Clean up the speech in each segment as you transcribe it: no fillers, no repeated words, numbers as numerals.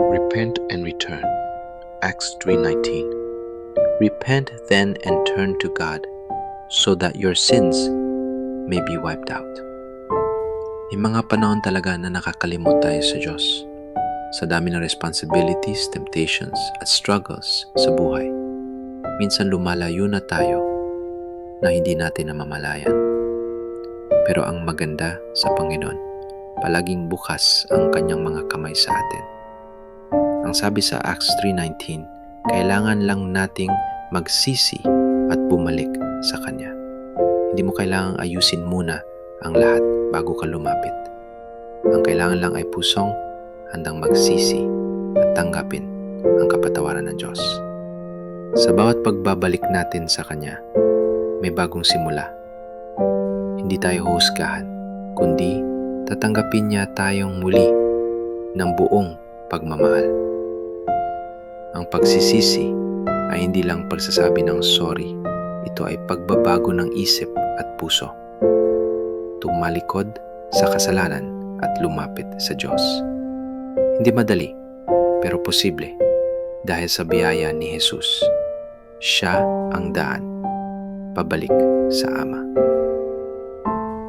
Repent and return. Acts 3:19. Repent then and turn to God, so that your sins may be wiped out. May mga panahon talaga na nakakalimot tayo sa Diyos. Sa dami ng responsibilities, temptations, at struggles sa buhay, minsan lumalayo na tayo na hindi natin namamalayan. Pero ang maganda sa Panginoon, palaging bukas ang kanyang mga kamay sa atin. Ang sabi sa Acts 3:19, kailangan lang nating magsisi at bumalik sa Kanya. Hindi mo kailangang ayusin muna ang lahat bago ka lumapit. Ang kailangan lang ay pusong handang magsisi at tanggapin ang kapatawaran ng Diyos. Sa bawat pagbabalik natin sa Kanya, may bagong simula. Hindi tayo huhusgahan, kundi tatanggapin niya tayong muli ng buong pagmamahal. Ang pagsisisi ay hindi lang pagsasabi ng sorry. Ito ay pagbabago ng isip at puso. Tumalikod sa kasalanan at lumapit sa Diyos. Hindi madali, pero posible dahil sa biyaya ni Jesus. Siya ang daan pabalik sa Ama.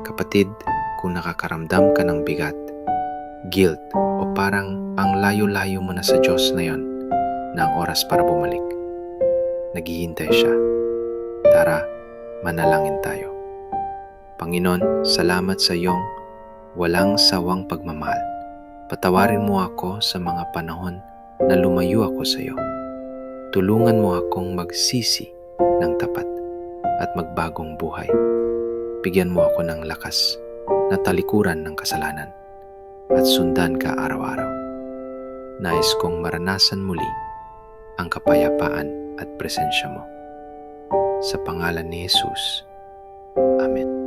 Kapatid, kung nakakaramdam ka ng bigat, guilt, o parang ang layo-layo mo na sa Diyos na yon, na ang oras para bumalik, naghihintay siya. Tara, manalangin tayo. Panginoon, salamat sa iyong walang sawang pagmamahal. Patawarin mo ako sa mga panahon na lumayo ako sa iyo. Tulungan mo akong magsisi ng tapat at magbagong buhay. Bigyan mo ako ng lakas na talikuran ng kasalanan at sundan ka araw-araw. Nais kong maranasan muli ang kapayapaan at presensya mo. Sa pangalan ni Jesus. Amen.